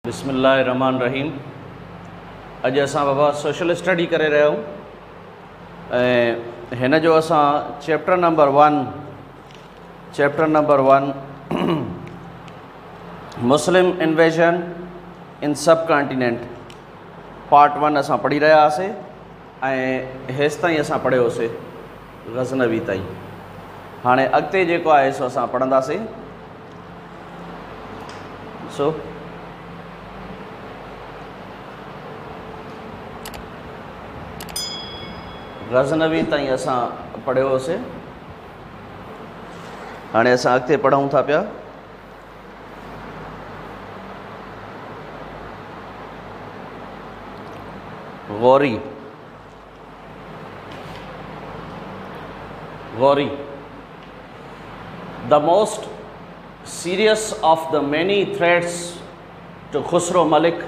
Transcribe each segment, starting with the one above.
बिस्मिल्लाहिर्रहमानिर्रहीम। अॼु असां बाबा सोशल स्टडी करे रहिया आहियूं ऐं हिन जो असां चैप्टर नंबर वन मुस्लिम इन्वेजन इन सब कॉन्टिनेंट पार्ट 1 असां पढ़ी रहिया हुआसीं ऐं हेसि ताईं असां पढ़ियोसीं गज़नवी ताईं। हाणे अॻिते जेको आहे सो असां पढ़ंदासीं। गज़नवी ताईं असां पढ़ियोसीं, हाणे असां अॻिते पढ़ूं था पिया। Gauri the most serious of the many threats to Khusro Malik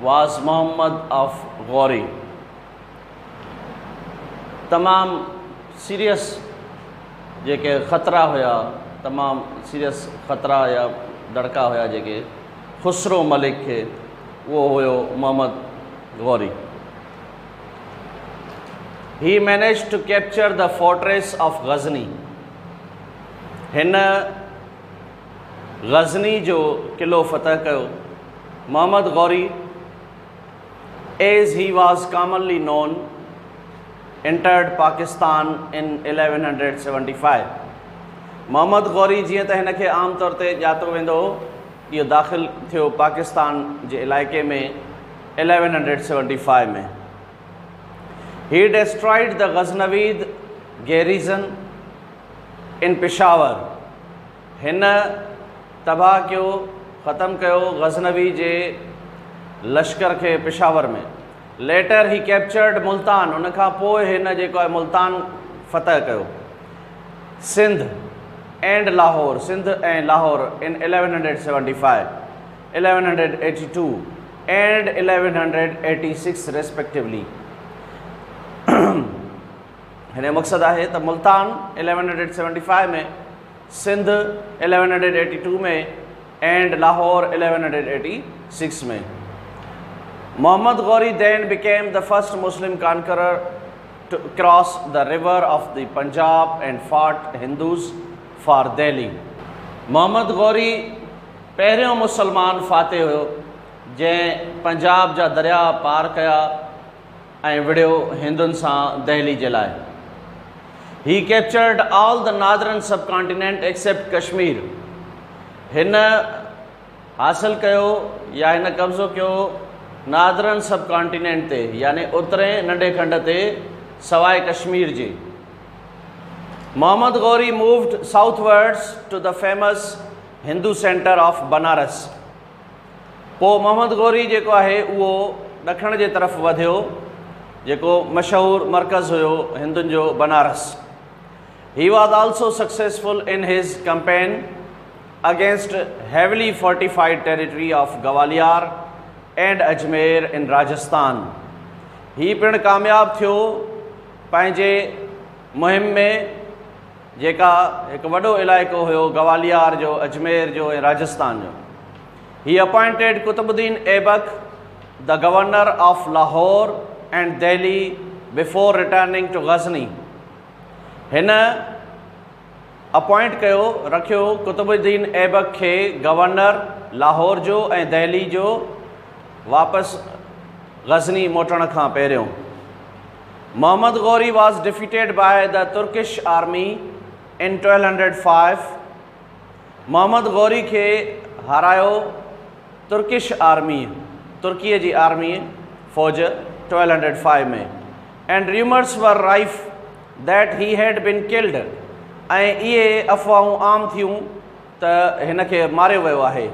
was Muhammad of Ghori। तमाम सीरियस जेके ख़तरा हुया, तमाम सीरियस ख़तरा या दड़का हुया जेके खुसरो मलिक खे, उहो हुयो Mohammad Ghori. He managed to capture the fortress of Ghazni। हिन गज़नी जो किलो फ़तह कयो। Mohammad Ghori, as he was commonly known, entered Pakistan in 1175। Mohammad Ghori जीअं त हिन खे आम तौर ते ॼातो वेंदो हो, इहो दाख़िल थियो पाकिस्तान जे इलाइक़े में 1175 में। He destroyed the Ghaznavid garrison in Peshawar। हिन तबाह कयो, ख़त्म कयो गज़नवी जे लश्कर खे पेशावर में। लेटर ही कैप्चर्ड मुल्तान, उन खां पोइ हिन जेको आहे मुल्तान फ़तह कयो। सिंध एंड लाहौर, सिंध ऐं लाहौर इन 1175, 1182 एंड 1186 रेस्पेक्टिवली। हिन जो मक़सदु आहे त मुल्तान 1175 में, सिंध 1182 में एंड लाहौर 1186 में। Muhammad Ghori then became the first Muslim conqueror to cross the river of the Punjab and fought Hindus for Delhi। Mohammad Ghori पहिरियों मुसलमान फ़ाते हुयो जंहिं पंजाब जा दरिया पार कया ऐं विढ़ियो हिंदुनि सां दहली जे लाइ। He captured all the northern subcontinent except Kashmir। हिन हासिल कयो या हिन कब्ज़ो कयो नादरन सब कॉन्टिनेंट ते, यानी उतरे नंढे खंड ते सवाइ कश्मीर जे। Mohammad Ghori moved southwards to the famous Hindu centre of Banaras. पोइ मोहम्मद गौरी जेको आहे उहो ॾखण जे तरफ़ वधियो, जेको मशहूरु मर्कज़ हुयो हिंदुनि जो Banaras. He was also successful in his campaign against heavily fortified territory of Gwalior and Ajmer in Rajasthan। ही पिण कामयाब थियो पंहिंजे मुहिम में, जेका हिकु वॾो इलाइक़ो हुयो ग्वालियर जो, अजमेर जो ऐं राजस्थान जो। He appointed Qutbuddin Aibak the governor of Lahore and Delhi before returning to Ghazni। हिन अपॉइंट कयो, रखियो कुतुबुद्दीन ऐबक खे गवर्नर लाहौर जो ऐं दहली जो वापसि गज़नी मोटण खां पहिरियों। Mohammad Ghori was defeated by the Turkish army in 1205। Mohammad Ghori खे हारायो तुर्किश आर्मी, तुर्कीअ जी आर्मी फ़ौज 1205 में। And rumours were rife that he had bin killed, ऐं इहे अफ़वाहूं आम थियूं त हिन खे मारियो वियो आहे।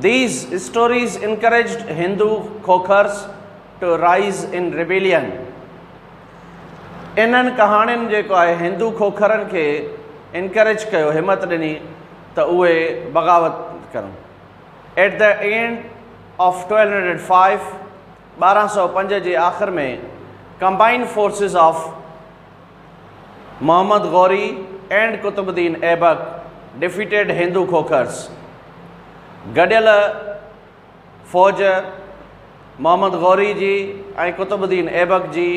These stories encouraged Hindu खोखर्स to rise in rebellion। इन्हनि कहाणियुनि जेको आहे हिंदू खोखरनि खे इनकरेज कयो, हिमत ॾिनी त उहे बग़ावत कनि। At the end of 1205, 1205 जे आख़िर में, combined forces of Muhammad Ghori and Qutbuddin Aibak defeated Hindu खोखर्स। गडियल फ़ौज मोहम्मद गौरी जी ऐं कुतुबुद्दीन ऐबक जी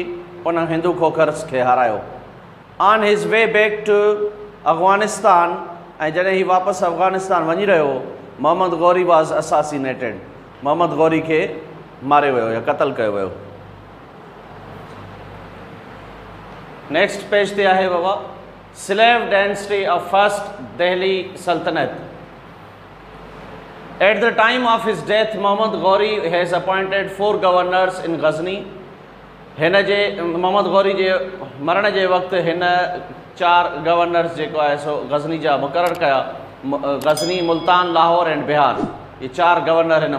उन हिंदू खोखर्स खे हारायो। On his way back two Afghanistan, ऐं जॾहिं ही वापसि अफ़गानिस्तान वञी रहियो, मोहम्मद गौरी वॉज़ असासिनेटेड, मोहम्मद गौरी खे मारियो वियो या क़तल कयो वियो। नेक्स्ट पेज ते आहे बाबा slave dynasty of first Delhi सल्तनत। At the time of his death, Muhammad Ghori has appointed 4 governors in Ghazni. हिन जे मोहम्मद गौरी जे मरण जे वक़्तु हिन 4 गवर्नर्स जेको आहे सो गज़नी जा मुक़ररु कया। गज़नी, मुल्तान, लाहौर एंड बिहार, ये 4 गवर्नर हिन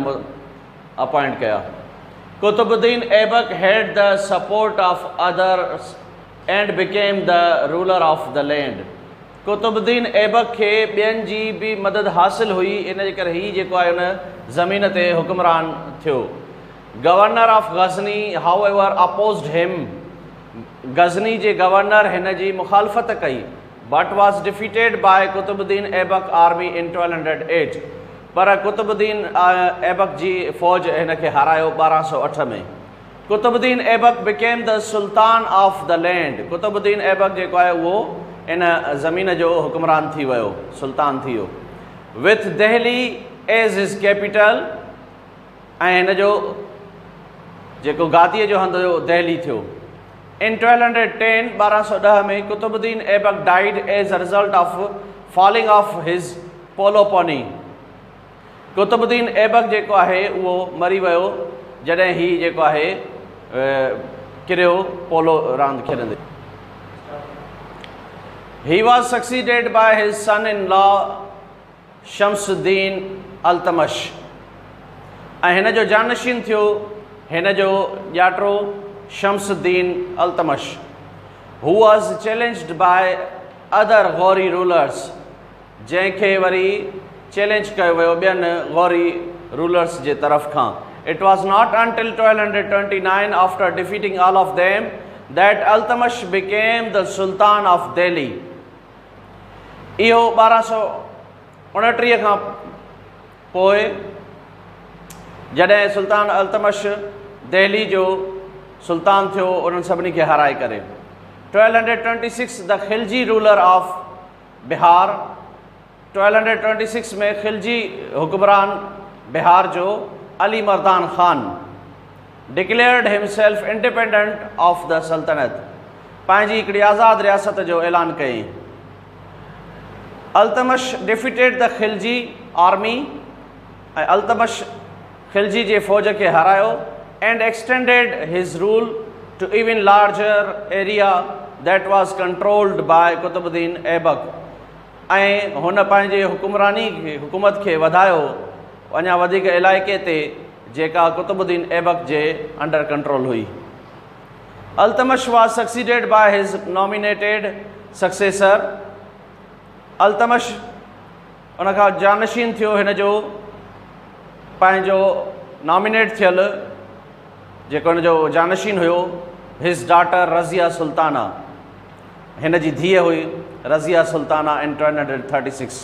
अपॉइंट कया। Qutubuddin Aibak had the support of others and became the ruler of the land. Qutubuddin Aibak खे ॿियनि जी बि मदद हासिल हुई, इन जे करे ही जेको आहे उन ज़मीन ते हुक्मरान थियो। Governor of Ghazni however opposed him, Ghazni जे गवर्नर हिन जी मुखालफ़त कई, but was defeated by Qutubuddin Aibak army in 1208, पर कुतुबुद्दीन ऐबक जी फ़ौज हिन खे हारायो 1208 में। Qutubuddin Aibak became the sultan of the land, Qutubuddin Aibak जेको आहे उहो इन ज़मीन जो हुक्मरान थी वियो, सुल्तान थी वियो। विथ दिल्ली एज़ हिज कैपिटल, ऐं हिन जो जेको गादीअ जो हंधि हुयो दिल्ली थियो। इन 1210 1210 में Qutubuddin Aibak died as a result of falling off his polo pony, Qutubuddin Aibak जेको आहे उहो मरी वियो जॾहिं ही जेको आहे किरियो पोलो रांदि खेॾंदे। He was succeeded by his son-in-law Shamsuddin Altamash, ऐं हिन जो जानशीन थियो हिन जो ॼाटो Shamsuddin Altamash, who was challenged by other Ghori rulers, जंहिंखे वरी चैलेंज कयो वियो ॿियनि गौरी रूलर्स जे तरफ़ खां। It was not until 1229 after defeating all of them that Altamash became the Sultan of Delhi. इहो 1229 खां पोइ जॾहिं सुल्तान अल्तमश दिल्ली जो सुल्तान थियो उन्हनि सभिनी खे हाराए करे। 1226 the Khilji ruler of Bihar, 1226 में खिलजी हुक्मरान बिहार जो Ali Mardan Khan declared himself independent of the sultanate, पंहिंजी हिकिड़ी आज़ाद रियासत जो ऐलान कयईं। Altamash defeated the Khilji army, ऐं अल्तमश खिलजी जे फ़ौज खे हारायो and extended his rule to even larger area that was controlled by Qutubuddin Aibak, ऐं हुन पंहिंजे हुकूमत खे वधायो अञा वधीक इलाइक़े ते जेका कुतुबुद्दीन ऐबक जे अंडर कंट्रोल हुई। Altamash was succeeded by his nominated successor, Altamash उन खां जानशीन थियो हिन जो पंहिंजो नॉमिनेट थियल जेको हिन जो जानशीन हुयो हिज डॉटर रज़िया सुल्ताना, हिन जी धीअ हुई रज़िया सुल्ताना इन 1236,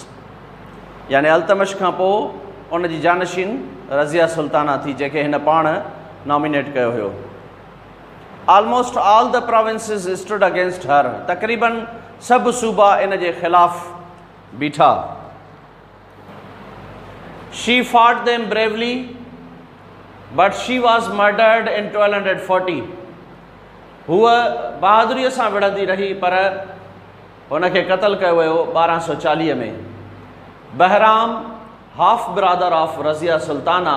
यानी अल्तमश खां पोइ उन जी जानशीन रज़िया सुल्ताना थी जंहिंखे हिन पाण नॉमिनेट कयो हुयो। Almost all the provinces stood against her, तक़रीबन सभु सूबा इन जे ख़िलाफ़ बीठा। She fought them bravely but she was murdered इन 1240, हूअ बहादुरीअ सां विढ़ंदी रही पर हुनखे क़तल कयो वियो 1240 में। Bahram half brother of Razia Sultana,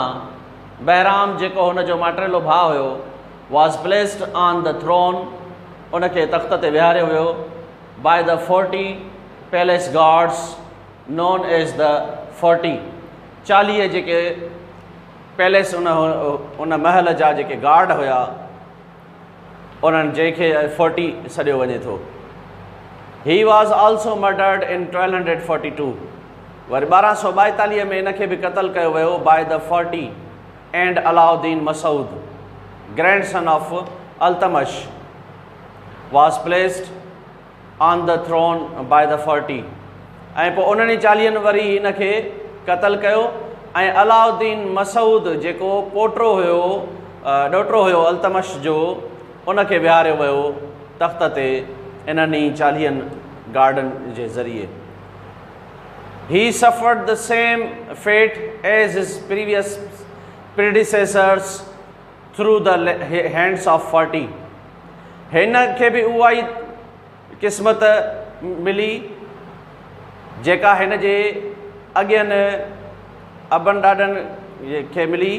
Bahram जेको हुन जो माटेलो भाउ हुयो was placed on the throne, उनखे तख़्त ते विहारियो वियो by the 40 palace guards known as the 40 जेके पैलेस उन महल जा जेके गार्ड हुया उन्हनि जंहिंखे 40 सॾियो वञे थो। ही वॉज ऑल्सो मर्डर्ड इन 1242, वरी 1242 में इनखे बि क़तल कयो वियो by the 40 and Alauddin Masud, grandson of Altamash, was placed on the throne by the 40, ऐं पोइ उन्हनि 40 वरी हिनखे क़तल कयो ऐं अलाउद्दीन मसूद जेको पोटो हुयो ॾोहिटो हुयो अल्तमश जो, उनखे विहारियो वियो तख़्त ते इन्हनि 40 गार्डन जे ज़रिए। He suffered the same fate as his previous predecessors through the hands of 40. हिन खे बि उहा ई क़िस्मत मिली जेका हिन जे अॻियनि अबनि ॾाॾनि खे मिली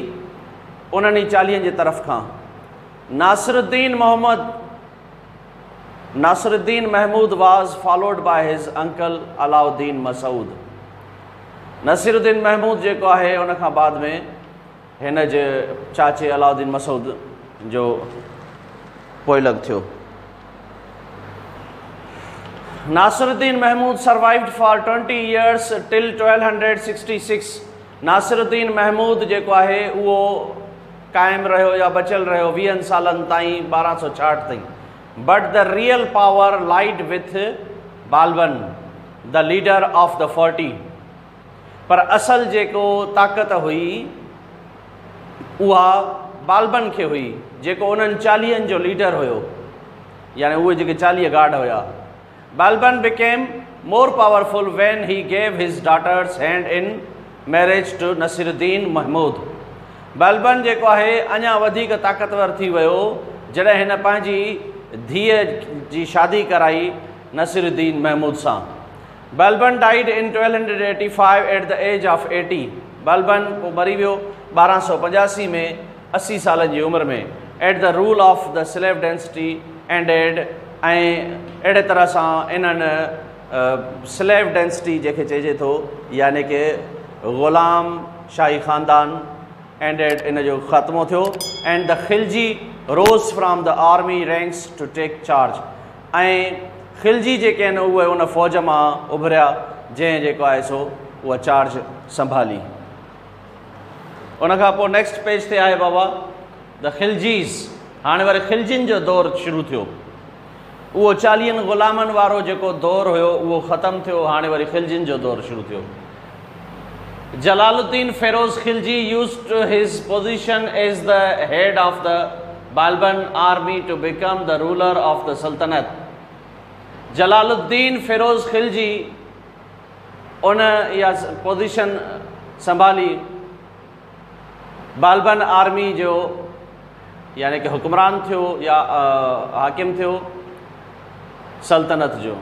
उन्हनि 40 जे तरफ़ खां। Nasiruddin Mahmud was followed by his uncle Alauddin Masood. Naseeruddin Mahmud जेको आहे उन खां बाद में हिन जे चाचे अलाउद्दीन मसूद जो पोइलग थियो। Nasiruddin Mahmud survived for 20 years till 1266. Nasiruddin Mahmud जेको आहे उहो क़ाइमु रहियो या बचियल रहियो 20 सालनि ताईं 1266 ताईं। But the real power lied with Balban the leader of the 40। पर असल जेको ताक़त हुई उहा बालबन खे हुई जेको उन्हनि 40 जो लीडर हुयो, यानी उहे जेके 40 गार्ड हुया। Balban became more powerful when he gave his daughter's hand in marriage to Naseeruddin Mahmud. Balban जेको आहे अञा वधीक ताक़तवर थी वियो जॾहिं हिन पंहिंजी धीअ जी शादी कराई नसीरुद्दीन महमूद सां। Balban died in 1285 at the age of 80। Balban पोइ मरी वियो 1285 में 80 सालनि जी उमिरि में। At the rule of the slave density ended. ऐं अहिड़े तरह सां इन्हनि स्लेव डेंसिटी जंहिंखे चइजे थो यानी कि ग़ुलाम शाही ख़ानदान एंडेड, इन जो ख़त्मो थियो। And the Khilji rose from the army ranks to take charge. ऐं खिलजी जेके आहिनि उहे उन फ़ौज मां उभरिया जंहिं जेको आहे सो उहा चार्ज संभाली। उन खां पोइ नेक्स्ट पेज ते आहे बाबा द खिलजीज़। हाणे वरी खिलजियुनि जो दौरु शुरू थियो। उहो 40 ग़ुलामनि वारो जेको दौरु हुयो उहो ख़तमु थियो, हाणे वरी खिलजियुनि जो दौरु शुरू थियो। Jalaluddin Feroz Khilji used his position as the head of the Balban army to become the ruler of the Sultanate। Jalaluddin Firoz Khilji उन इहा पोजीशन संभाली बालबन आर्मी जो, यानी कि हुक्मरान थियो या हाकिम थियो सल्तनत जो।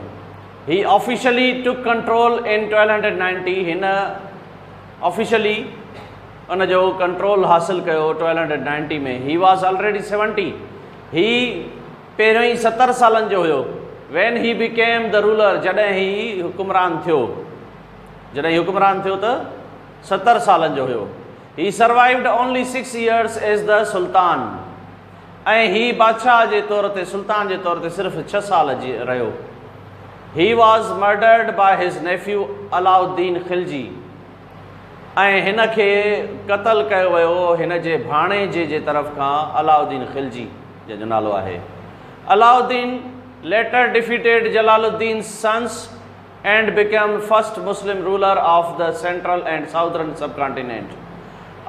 ही ऑफिशियली टुक कंट्रोल इन 1290। हिन ऑफिशियली उन जो कंट्रोल हासिल कयो 1290 में। He was already 70। ही पहिरियों ई 70 सालनि जो हुयो। When he became the ruler, जॾहिं ही हुक्मरान थियो त 70 सालनि जो हुयो। He survived only 6 years as the Sultan। ऐं ही बादशाह जे तौर ते सुल्तान जे तौर ते सिर्फ़ु 6 साल जी रहियो। He was murdered by his nephew Alauddin Khilji। ऐं हिन खे क़तल कयो वियो हिन जे भाणेजे जे तरफ़ खां अलाउद्दीन खिलजी जंहिंजो नालो आहे। Alauddin later defeated Jalaluddin's sons and became first Muslim ruler of the central and southern subcontinent।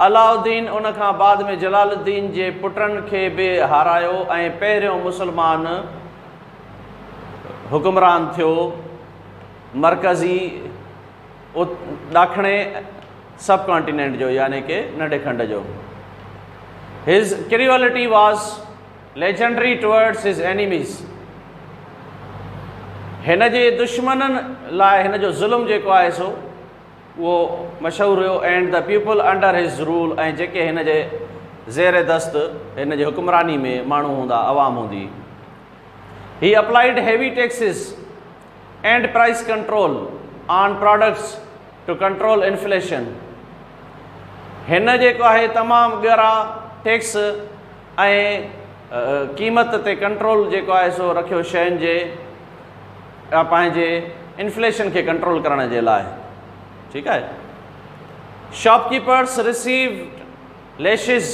Alauddin उन खां बाद में जलालुद्दीन जे पुटनि खे बि हारायो ऐं पहिरियों मुसलमान हुक्मरान थियो मरकज़ी ॾाखणे सब कॉन्टिनेंट जो, यानी कि नंढे खंड जो। His cruelty was legendary towards his enemies। हिन जे दुश्मननि लाइ हिन जो ज़ुल्म जेको आहे सो उहो मशहूरु हुयो। एंड द पीपल अंडर हिज रूल। ऐं जेके हिन जे ज़ेर दस्त हिन जे हुक्मरानी में माण्हू हूंदा, अवाम हूंदी। He applied heavy taxes and price control on products to control inflation. हिन जेको आहे तमामु ॻरा टैक्स ऐं क़ीमत ते कंट्रोल जेको आहे सो रखियो शयुनि जे पंहिंजे इन्फ्लेशन खे कंट्रोल करण जे लाइ। ठीकु आहे। Shopkeepers received lashes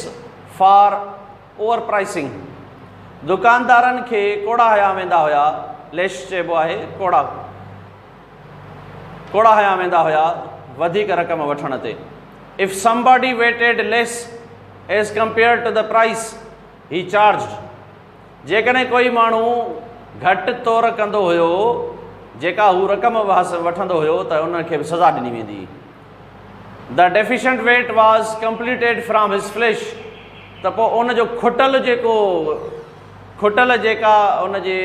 for overpricing. दुकानदारनि खे कोड़ा हया वेंदा हुया। लेश चइबो आहे कोड़ा हया वेंदा हुया वधीक रक़म वठण ते। If somebody waited less as compared to the price he charged, जेकॾहिं कोई माण्हू घटि तौर कंदो हुयो जेका हू रक़म वठंदो हुयो त उनखे बि सज़ा ॾिनी वेंदी। The deficient weight was completed from his flesh, त पोइ उनजो खुटल जेका उनजे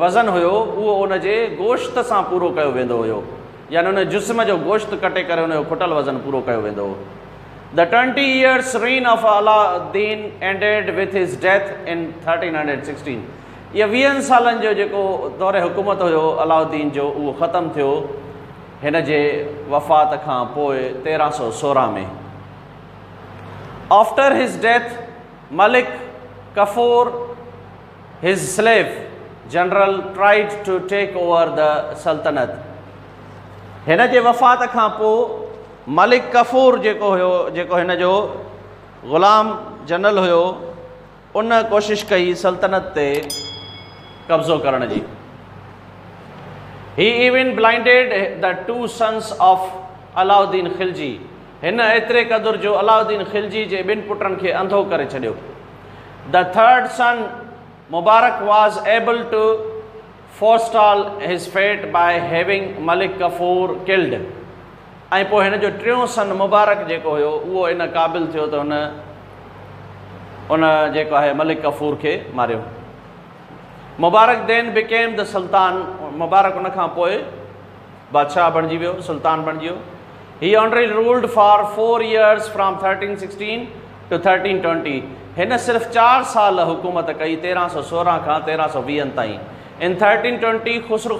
वज़न हुयो उहो उनजे गोश्त सां पूरो कयो वेंदो हुयो, यानी उन जिस्म जो गोश्त कटे करे उनजो खुटल वज़न पूरो कयो वेंदो हो। The 20 years reign of Alauddin ended with his death in 1316. ये 20 सालनि जो जेको दौरे हुकूमत हुयो अलाउद्दीन जो उहो ख़तमु थियो हिन जे वफ़ात खां पोइ 1316 में। After his death, Malik Kafur, his slave general, tried to take over the Sultanate. हिन जे वफ़ात खां पोइ मलिक कफूर जेको हिन जो ग़ुलाम जनरल हुयो उन कोशिश कई सल्तनत ते कब्ज़ो करण जी। ही even blinded the 2 sons of Alauddin Khilji, हिन एतिरे क़दुरु जो अलाउद्दीन खिलजी जे 2 पुटनि खे अंधो करे छॾियो। The 3rd son Mubarak was able to forestall his fate by having Malik Kafur killed, ऐं पोइ हिन जो 3 सन मुबारक जेको हुयो उहो इन क़ाबिल थियो त उन जेको आहे मलिक कफूर खे मारियो। मुबारक देन बिकेम द सुल्तान, मुबारक उन खां पोइ बादशाह बणिजी वियो, सुल्तान बणिजी वियो। ही only ruled for 4 years from 1316 to 1320, हिन सिर्फ़ु 4 साल हुकूमत कई 1316 खां 1320 ताईं। In 1320, Khusro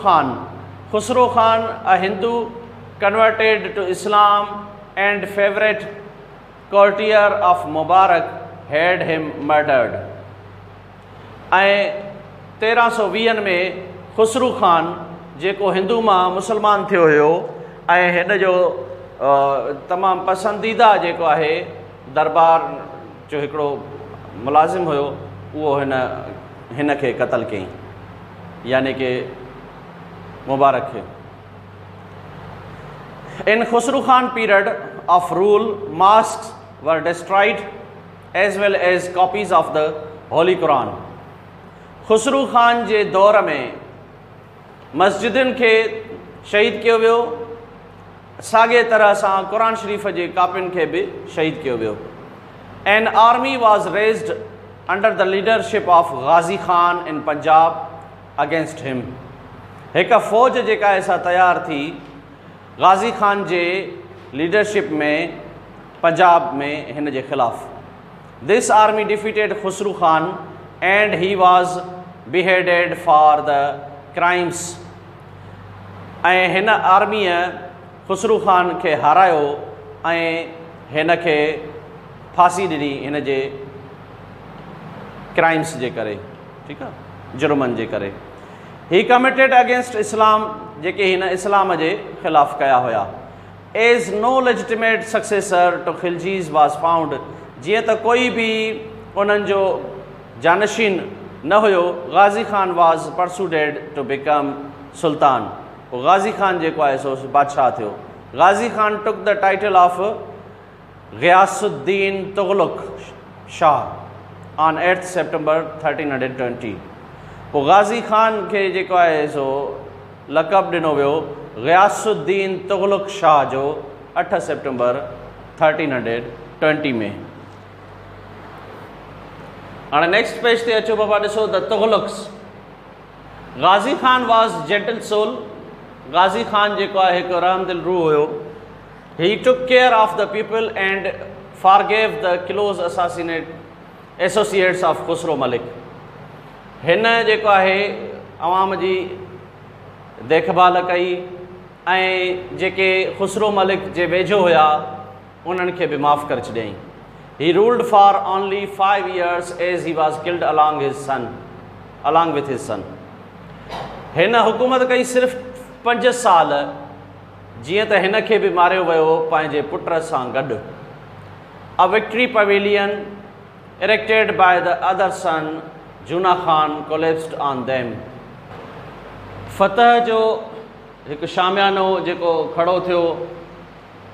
Khan, a Hindu, converted to Islam and favorite courtier of Mubarak, had him murdered. ऐं 1320 में खुसरू खान जेको हिंदू मां मुसलमान थियो हुयो ऐं हिन जो तमामु पसंदीदा जेको आहे दरबार जो हिकिड़ो मुलाज़िम हुयो उहो हिन खे क़तल कयईं, यानी कि मुबारक खे। In Khusru Khan period of rule, mosques were destroyed as well as copies of the Holy Quran. Khusru Khan जे दौर में मस्जिदुनि खे शहीद कयो वियो, साॻे तरह सां क़ुरान शरीफ़ जे कापियुनि खे बि शहीद कयो वियो। An army was raised under the leadership of Ghazi Khan in Punjab against him. हिकु फ़ौज जेका ऐसा तयार थी गाज़ी खान जे लीडरशिप में पंजाब में हिन जे ख़िलाफ़। This army defeated Khusru Khan and he was beheaded for the crimes. ऐं हिन आर्मीअ खुसरू खान खे हारायो ऐं हिन खे फांसी ॾिनी हिन जे क्राइम्स जे करे, ठीकु आहे, जुर्मनि जे करे। ही कमिटेड अगेंस्ट इस्लाम, जेके हिन इस्लाम जे ख़िलाफ़ कया हुया। As no legitimate successor to Khiljis was found, जीअं त कोई बि उन्हनि जो जानशीन न हुयो, Ghazi Khan was persuaded to become sultan. पोइ गाज़ी खान जेको आहे सो बादशाह थियो। Ghazi Khan took the title of Ghiyasuddin Tughluq Shah on 8 September 1320। पोइ गाज़ी खान खे जेको आहे सो लक़ब ॾिनो वियो ग़ियासुद्दीन तुग़लुक़ शाह जो 8 September 1320 में। हाणे नेक्स्ट पेज ते अचो बाबा, ॾिसो the Tughluqs. Ghazi Khan was gentle soul. Ghazi Khan जेको आहे हिकु रहमदिल रूह हुयो। He took care of the people and forgave the close associates of Khusro Malik. हिन जेको आहे अवाम जी देखभाल कई ऐं जेके खुसरो मलिक जे वेझो हुया उन्हनि खे बि माफ़ु करे छॾियईं। He ruled for only 5 years as he was killed along with his son. हिन हुकूमत कई सिर्फ़ु 5 साल, जीअं त हिन खे बि मारियो वियो पंहिंजे पुट सां गॾु। A victory pavilion erected by the other son, जूना खान, collapsed on them. फतह जो हिकु शामियानो जेको खड़ो थियो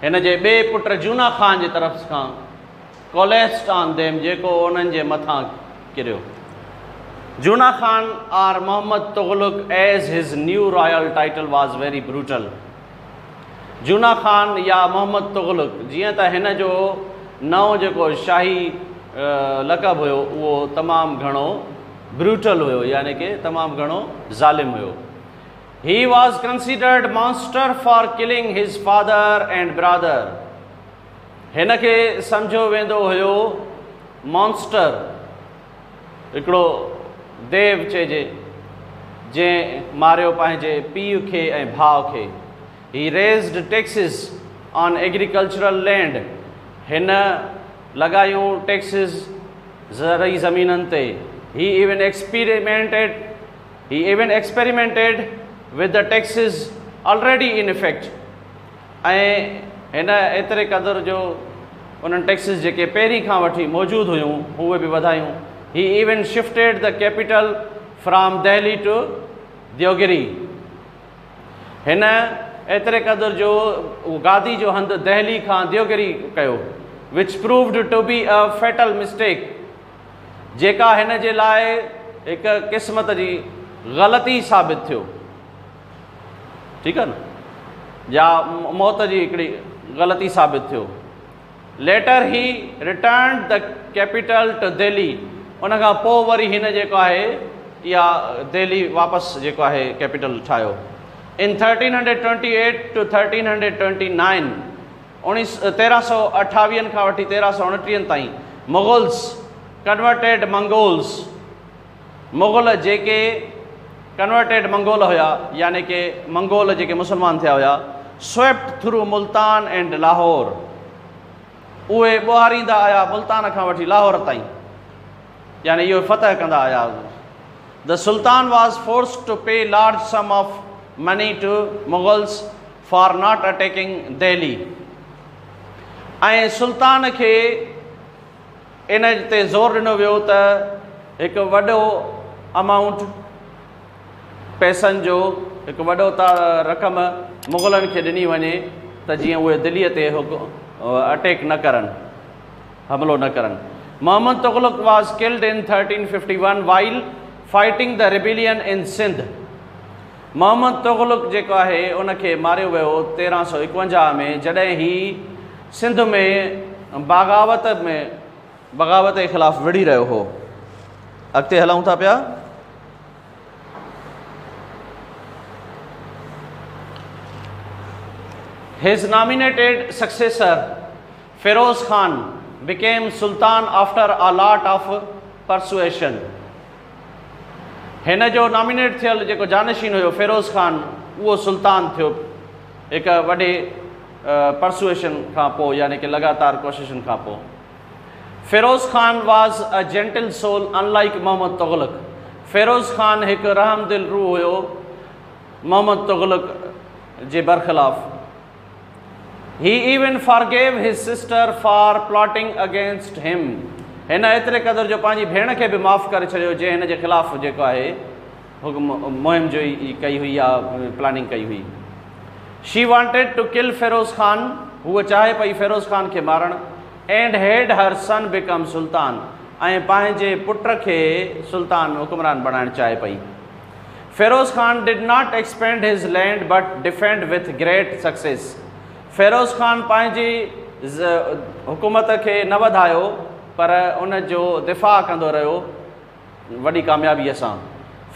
हिन जे ॿिए पुट जूना ख़ान जे तरफ़ खां collapsed on them, जेको उन्हनि जे मथां किरियो। जूना Khan or Muhammad Tughlaq, as his new royal title, was very brutal. जूना ख़ान या मोहम्मद तुग़लुक़, जीअं त हिन जो नओं जेको शाही लक़ब हुयो उहो तमामु घणो ब्रूटल हुयो, यानी कि तमामु घणो ज़ालिम हुयो। He was considered monster for killing his father and brother. हिन खे सम्झो वेंदो हुयो मॉन्स्टर, हिकिड़ो देव चइजे, जंहिं मारियो पंहिंजे पीउ खे ऐं भाउ खे। He raised taxes on agricultural land. हिन लॻायूं टैक्सिस ज़रई ज़मीननि ते। He even experimented with the taxes already in effect. ऐं हिन एतिरे क़दुरु जो उन्हनि टैक्सिस जेके पहिरीं खां वठी मौजूदु हुयूं उहे बि वधायूं। He even shifted the capital from Delhi to Deogiri. हिन एतिरे क़दुरु जो गादी जो हंधि दहली खां देवगिरी कयो, which proved to be a fatal mistake, जेका हिन जे लाइ हिकु क़िस्मत जी ग़लती साबित थियो। ठीकु आहे न, या मौत जी हिकिड़ी ग़लती साबित थियो। Later he returned the capital to Delhi. उन खां पोइ वरी हिन जेको आहे इहा दिल्ली वापसि जेको आहे कैपिटल ठाहियो। In 1328 to 1329, 1328 खां वठी 1329 ताईं मुग़ल्स कन्वर्टेड मंगोल्स, मुग़ल जेके कन्वर्टेड मंगोल हुया, यानी कि मंगोल जेके मुसलमान थिया हुया, swept through Multan and Lahore, उहे ॿुहारींदा आया मुल्तान खां वठी लाहौर ताईं, यानी इहो फ़तह कंदा आया। The Sultan was forced to pay large sum of money to Mughals for not attacking Delhi. ऐं सुल्तान खे इन ते ज़ोर ॾिनो वियो त हिकु वॾो अमाउंट पैसनि जो, हिकु वॾो रक़म मुग़लनि खे ॾिनी वञे त जीअं उहे दिल्लीअ ते अटैक न करनि, हमिलो न करनि। Muhammad Tughlaq was killed in 1351 while fighting the rebellion in Sindh. Mohammad तुग़लुक़ जेको आहे उनखे मारियो वियो 1351 में, जॾहिं ही सिंध में बग़ावत जे ख़िलाफ़ विड़ी रहियो हो। अॻिते हलूं था पिया। His nominated successor Feroz Khan became Sultan after a lot of persuasion. हिन जो नॉमिनेट थियल जेको जानशीन हुयो फेरोज़ ख़ान, उहो सुल्तान थियो हिकु वॾे परसुएशन खां पोइ, यानी कि लगातार कोशिशुनि खां पोइ। Feroz Khan was a gentle soul unlike Mohammad Tughluq. Feroz Khan हिकु रहमदिल रूह हुयो मोहम्मद तुग़लुक़ जे बरख़िलाफ़। He even forgave his sister for plotting against him. हिन एतिरे क़दुरु जो पंहिंजी भेण खे बि माफ़ु करे छॾियो जंहिं हिन जे ख़िलाफ़ु जेको आहे मुहिम जो कई हुई या प्लानिंग कई हुई। She wanted to kill Feroz Khan, हूअ चाहे पई फेरोज़ ख़ान खे मारणु, and had her sun become सुल्तान, ऐं पंहिंजे पुट खे सुल्तान हुकुमरान बणाइणु चाहे पई। Feroz Khan did not expand his land but defend with great success. Feroz Khan पंहिंजी हुकूमत खे न वधायो पर उन जो दिफ़ा कंदो रहियो वॾी कामयाबीअ सां।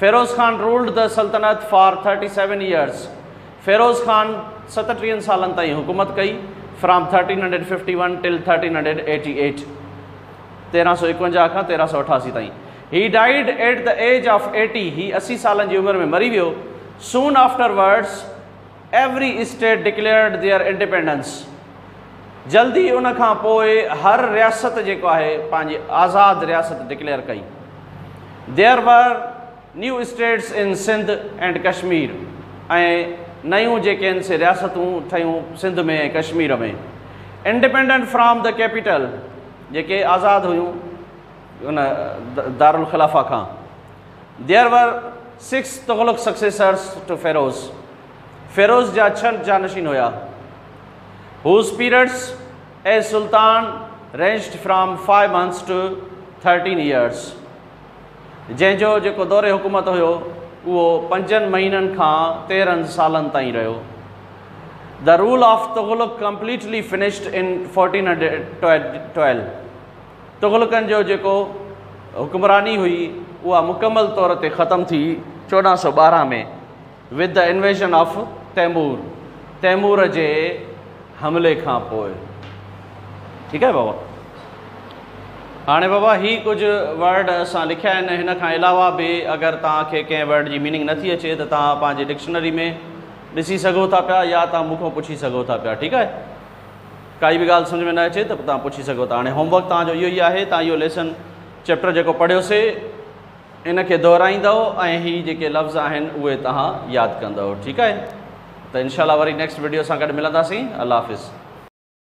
फेरोज़ ख़ान रूल्ड द सल्तनत फॉर 37 years। फेरोज़ ख़ान 37 सालनि ताईं हुकूमत कई, फ्रॉम 1351 टिल 1388, 1351 खां 1388 ताईं। He died at the age of 80, ही 80 सालनि जी उमिरि में मरी वियो। Soon afterwards every state declared their independence. जल्दी उन खां पोइ हर रियासत जेको आहे पंहिंजी आज़ादु रियासत डिक्लेयर कई। There were new states in Sindh and Kashmir, ऐं नयूं जेके आहिनि से रियासतूं ठहियूं सिंध में ऐं कश्मीर में। इंडिपेंडेंट फ्रॉम द कैपिटल, जेके आज़ादु हुयूं उन दारुल ख़िलाफ़ा खां। There were 6 Tughluq successors to Feroz. Feroz जा 6 जानशीन हुया। whose periods as sultan ranged from 5 months to 13 years. जंहिंजो जेको दौरे हुकूमत हुयो उहो 5 महीननि खां 13 सालनि ताईं रहियो. The rule of Tughlaq completely finished in 1412. तुगलकनि जो जेको हुक्मरानी हुई उहा मुकमल तौर ते ख़तम थी 1412 में with the invasion of Timur, Timur जे हमले खां पोइ. ठीकु आहे बाबा. हाणे बाबा ही कुझु वर्ड असां लिखिया आहिनि. हिन खां अलावा बि अगरि तव्हांखे कंहिं वर्ड जी मीनिंग नथी अचे त तव्हां पंहिंजी डिक्शनरी में ॾिसी सघो था पिया या तव्हां मूंखां पुछी सघो था पिया. ठीकु आहे. काई बि ॻाल्हि सम्झ में न अचे त तव्हां पुछी सघो था. हाणे होमवर्क तव्हांजो इहो ई आहे, तव्हां इहो लेसन चैप्टर जेको पढ़ियोसीं इन खे दोहराईंदव ऐं ही जेके लफ़्ज़ आहिनि उहे तव्हां यादि कंदव. ठीकु आहे. त इनशाला वरी नेक्स्ट वीडियो सां गॾु मिलंदासीं. अल्लाह हाफ़िज़.